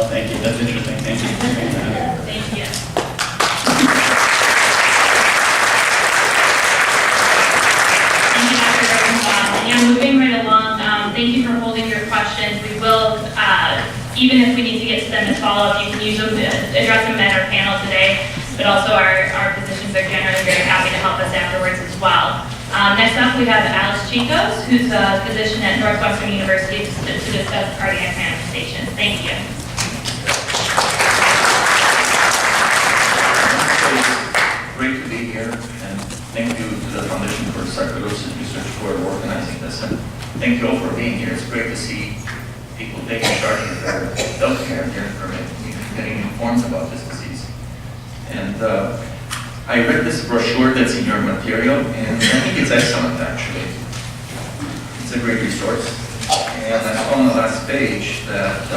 Oh, thank you. That's interesting. Thank you. Thank you. Thank you, Dr. Rosenbaum. Yeah, moving right along, thank you for holding your questions. We will, even if we need to get to them as follow-up, you can use them to address them at our panel today, but also our physicians are generally very happy to help us afterwards as well. Next up, we have Alex Chicos, who's a physician at Northwestern University to discuss cardiac manifestations. Thank you. Great to be here, and thank you to the Foundation for Sarcoidosis Research for organizing this, and thank you all for being here. It's great to see people taking charge of their healthcare here for getting informed about this disease. And I read this brochure that's in your material, and I think it's excellent, actually. It's a great resource. And I saw on the last page that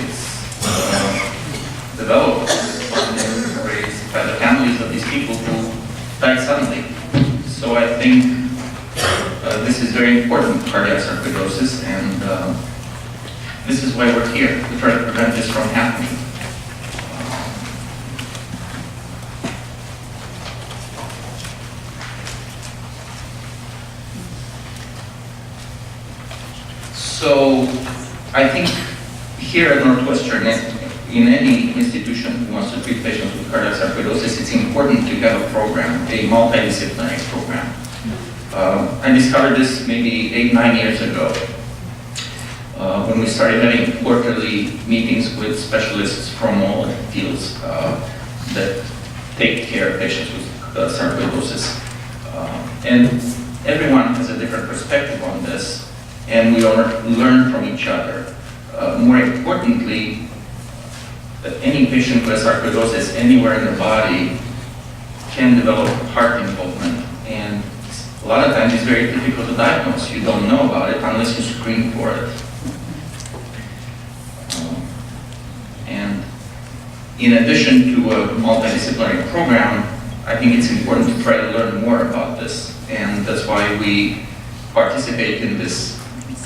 it's developed and raised by the families of these people who died suddenly. So I think this is very important, cardiac sarcoidosis, and this is why we're here, to try to prevent this from happening. So I think here at Northwestern, in any institution who wants to treat patients with cardiac sarcoidosis, it's important to have a program, a multidisciplinary program. I discovered this maybe 8-9 years ago when we started having quarterly meetings with specialists from all fields that take care of patients with sarcoidosis. And everyone has a different perspective on this, and we learn from each other. More importantly, that any patient who has sarcoidosis anywhere in the body can develop heart involvement, and a lot of times it's very difficult to diagnose. You don't know about it unless you screen for it. And in addition to a multidisciplinary program, I think it's important to try to learn more about this, and that's why we participate in this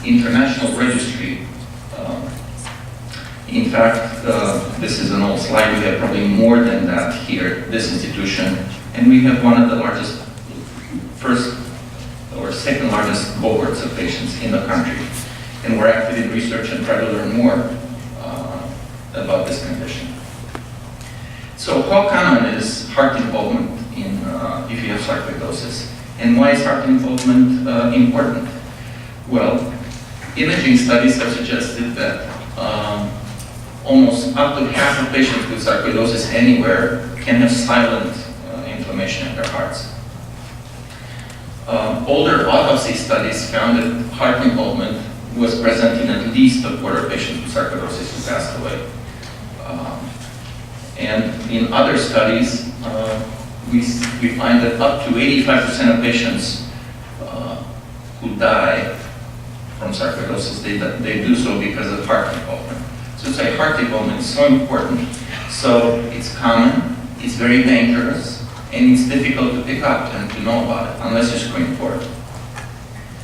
international registry. In fact, this is an old slide. We have probably more than that here, this institution, and we have one of the largest, first or second largest cohorts of patients in the country. And we're active in research and try to learn more about this condition. So how common is heart involvement if you have sarcoidosis? And why is heart involvement important? Well, imaging studies have suggested that almost up to half of patients with sarcoidosis anywhere can have silent inflammation in their hearts. Older autopsy studies found that heart involvement was present in at least a quarter of patients with sarcoidosis who passed away. And in other studies, we find that up to 85% of patients who die from sarcoidosis, they do so because of heart involvement. So it's like heart involvement is so important. So it's common, it's very dangerous, and it's difficult to pick up and to know about it unless you screen for it.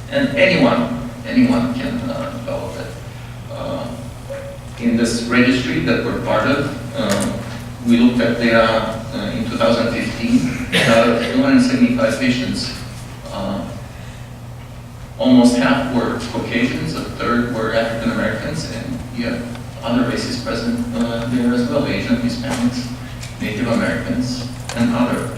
And anyone can develop it. In this registry that we're part of, we looked at data in 2015. Out of 275 patients, almost half were Caucasians, a third were African Americans, and you have other races present there as well, Asian, Hispanics, Native Americans, and other.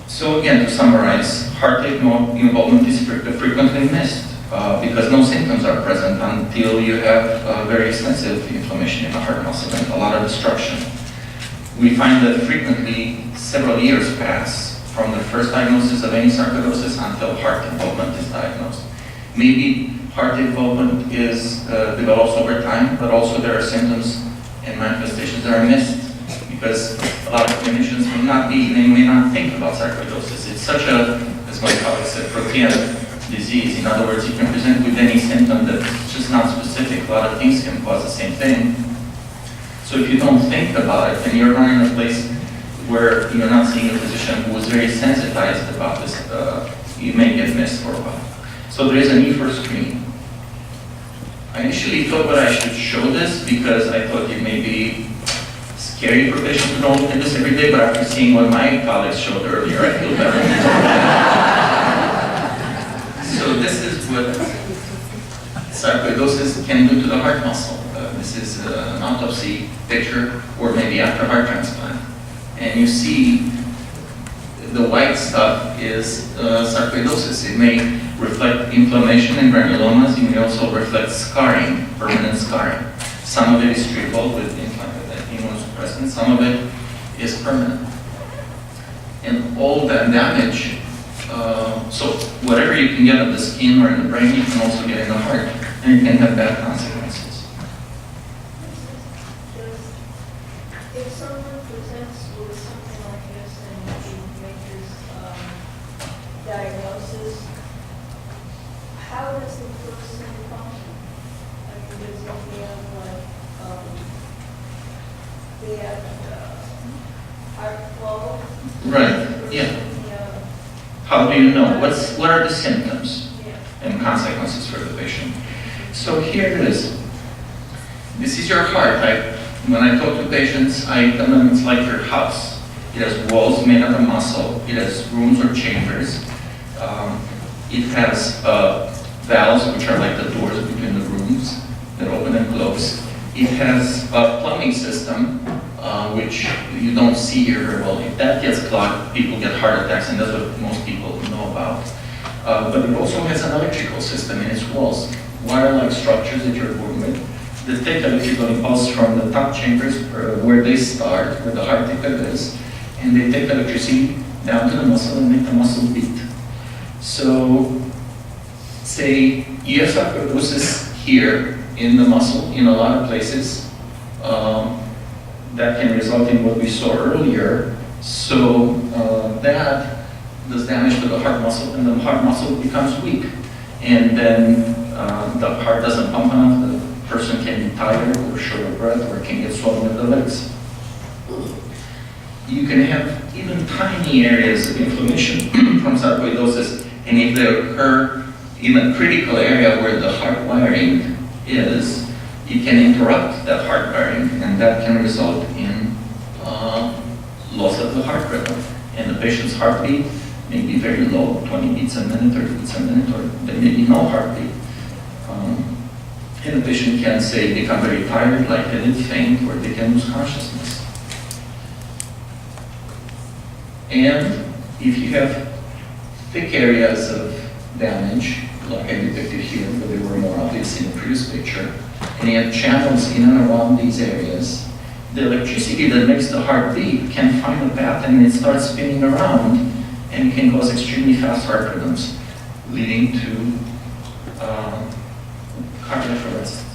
So again, to summarize, heart involvement is frequently missed because no symptoms are present until you have very extensive inflammation in the heart muscle and a lot of destruction. We find that frequently several years pass from the first diagnosis of any sarcoidosis until heart involvement is diagnosed. Maybe heart involvement develops over time, but also there are symptoms and manifestations that are missed because a lot of clinicians may not think about sarcoidosis. It's such a, as my colleague said, protein disease. In other words, you can present with any symptom that's just not specific. A lot of things can cause the same thing. So if you don't think about it, and you're running a place where you're not seeing a physician who is very sensitized about this, you may get missed for a while. So there is a need for screening. I initially thought that I should show this because I thought it may be scary for patients who don't look at this every day, but after seeing what my colleagues showed earlier, I feel better. So this is what sarcoidosis can do to the heart muscle. This is an autopsy picture, or maybe after heart transplant. And you see the white stuff is sarcoidosis. It may reflect inflammation and granulomas. It may also reflect scarring, permanent scarring. Some of it is treatable with immunosuppressants. Some of it is permanent. And all that damage, so whatever you can get of the skin or in the brain, you can also get in the heart, and it can have bad consequences. If someone presents with something like this and you make this diagnosis, how does the person function? I mean, does he have they have heart flow? Right, yeah. Yeah. How do you know? What are the symptoms Yeah. and consequences for the patient? So here it is. This is your heart. When I talk to patients, I tell them it's like your house. It has walls made out of muscle. It has rooms or chambers. It has valves, which are like the doors between the rooms that open and close. It has a plumbing system, which you don't see here very well. If that gets clogged, people get heart attacks, and that's what most people know about. But it also has an electrical system in its walls, wire-like structures that you're born with, that take electrical impulse from the top chambers where they start, where the heart ticket is, and they take electricity down to the muscle and make the muscle beat. So, say you have sarcoidosis here in the muscle, in a lot of places, that can result in what we saw earlier. So that does damage to the heart muscle, and the heart muscle becomes weak. And then the heart doesn't pump enough, the person can be tired or short of breath, or can get swollen in the legs. You can have even tiny areas of inflammation from sarcoidosis, and if they occur in a critical area where the heart wiring is, it can interrupt that heart wiring, and that can result in loss of the heart rhythm. And the patient's heartbeat may be very low, 20 beats a minute, 30 beats a minute, or there may be no heartbeat. And the patient can, say, become very tired, lightheaded, faint, or they can lose consciousness. And if you have thick areas of damage, like I depicted here, but they were more obvious in the previous picture, and you have channels in and around these areas, the electricity that makes the heart beat can find a path and it starts spinning around, and it can cause extremely fast heart rhythms, leading to cardiac arrest.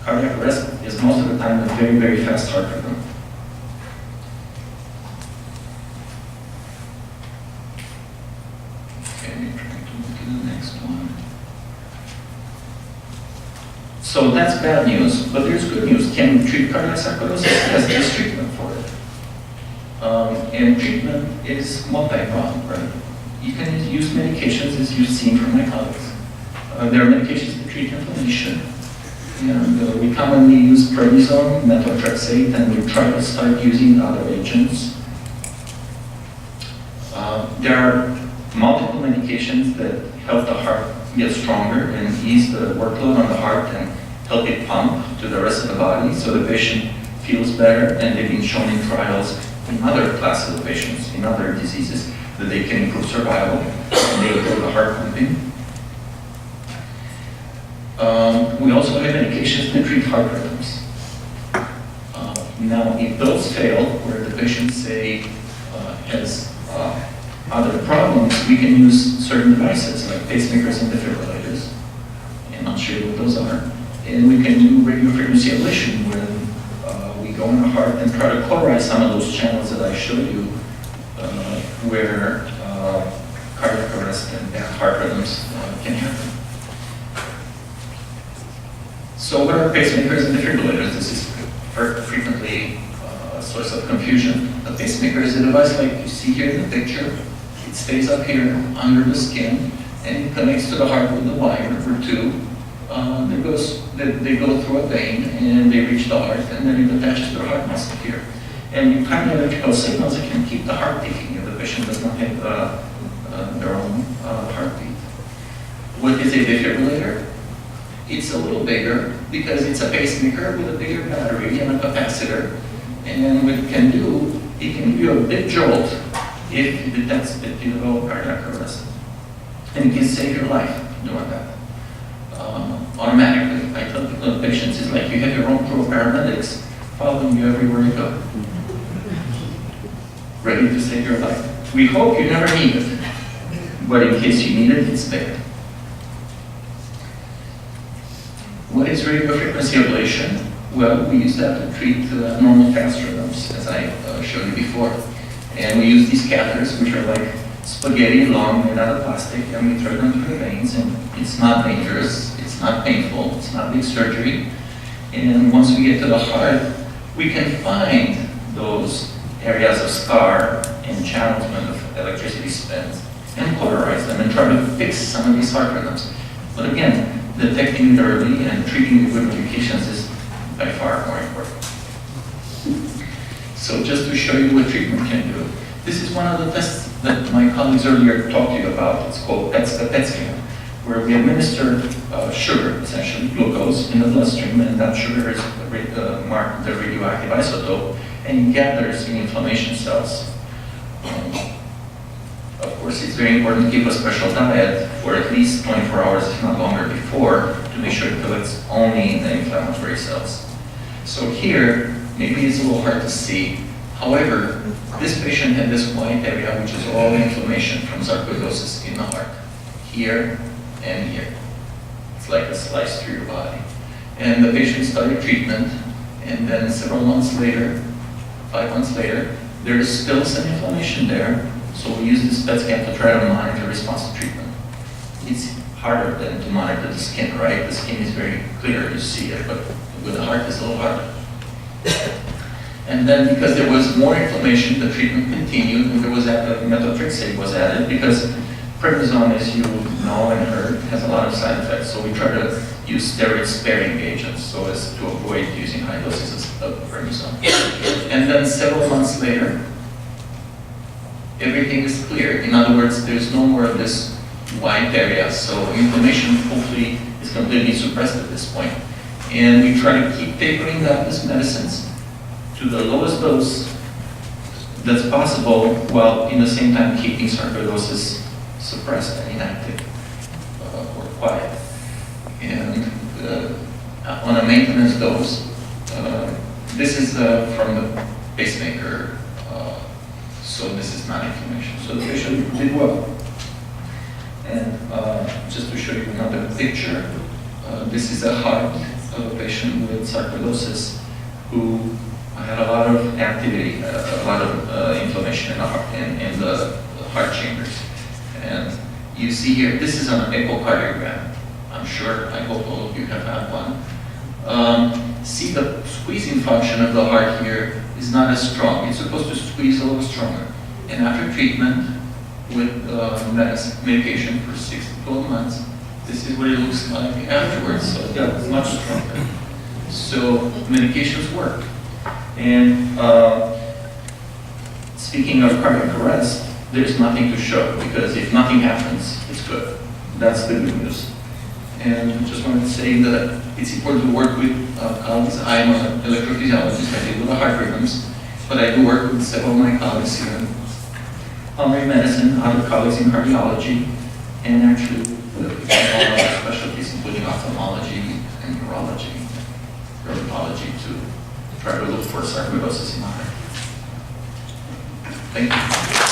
Cardiac arrest is most of the time a very, very fast heart rhythm. Okay, trying to look at the next one. So that's bad news, but there's good news. Can we treat cardiac sarcoidosis? Yes, there's treatment for it. And treatment is multi-pronged, right? You can use medications, as you've seen from my colleagues. There are medications to treat inflammation. And we commonly use prednisone, methotrexate, and we try to start using other agents. There are multiple medications that help the heart get stronger and ease the workload on the heart and help it pump to the rest of the body so the patient feels better, and they've been shown in trials in other classes of patients, in other diseases, that they can improve survival and they improve the heart pumping. We also have medications to treat heart rhythms. Now, if those fail, where the patient, say, has other problems, we can use certain devices like pacemakers and defibrillators. I'm not sure what those are. And we can do radiofrequency ablation when we go in the heart and try to chlorize some of those channels that I showed you where cardiac arrest and bad heart rhythms can happen. So what are pacemakers and defibrillators? This is frequently a source of confusion. A pacemaker is a device like you see here in the picture. It stays up here under the skin, and it connects to the heart with the wire or two. They go through a vein and they reach the heart, and then it attaches to the heart muscle here. And you kind of electrical signals that can keep the heart beating if the patient does not have their own heartbeat. What is a defibrillator? It's a little bigger because it's a pacemaker with a bigger battery and a capacitor. And what it can do, it can give you a big jolt if it detects that you develop cardiac arrest. And it can save your life doing that. Automatically. I tell the patients, it's like you have your own crew of paramedics following you everywhere you go. Ready to save your life. We hope you never need it, but in case you need it, it's there. What is radiofrequency ablation? Well, we use that to treat normal fast rhythms, as I showed you before. And we use these catheters, which are like spaghetti long, made out of plastic, and we thread them through the veins, and it's not dangerous, it's not painful, it's not big surgery. And once we get to the heart, we can find those areas of scar and channels when the electricity spins, and polarize them and try to fix some of these heart rhythms. But again, detecting it early and treating it with medications is by far more important. So just to show you what treatment can do, this is one of the tests that my colleagues earlier talked to you about. It's called PET scan, where we administer sugar, essentially glucose, in the bloodstream, and that sugar is marked the radioactive isotope, and it gathers in inflammation cells. Of course, it's very important to keep a special diet for at least 24 hours, if not longer, before, to make sure it collects only the inflammatory cells. So here, maybe it's a little hard to see. However, this patient had this white area, which is all inflammation from sarcoidosis in the heart, here and here. It's like a slice through your body. And the patient started treatment, and then several months later, 5 months later, there is still some inflammation there. So we use this PET scan to try to monitor response to treatment. It's harder than to monitor the skin, right? The skin is very clear, you see it, but with the heart it's a little harder. And then because there was more inflammation, the treatment continued, and there was methotrexate was added, because prednisone, as you know and heard, has a lot of side effects. So we try to use steroid-sparing agents so as to avoid using high doses of prednisone. And then several months later, everything is clear. In other words, there's no more of this white area, so inflammation hopefully is completely suppressed at this point. And we try to keep tapering down these medicines to the lowest dose that's possible, while in the same time keeping sarcoidosis suppressed and inactive or quiet. And on a maintenance dose, this is from the pacemaker, so this is not inflammation. So the patient did well. And just to show you another picture, this is a heart of a patient with sarcoidosis who had a lot of activity, a lot of inflammation in the heart, in the heart chambers. And you see here, this is an echocardiogram. I'm sure, I hope all of you have had one. See, the squeezing function of the heart here is not as strong. It's supposed to squeeze a little stronger. And after treatment with medication for 6 to 12 months, this is what it looks like afterwards. So that's much stronger. So medications work. And speaking of cardiac arrest, there's nothing to show, because if nothing happens, it's good. That's the good news. And just wanted to say that it's important to work with colleagues. I'm an electrophysiologist, I deal with the heart rhythms, but I do work with several of my colleagues here in pulmonary medicine, other colleagues in cardiology, and actually with all other specialties, including ophthalmology and neurology, rheumatology, to try to look for sarcoidosis in the heart. Thank you.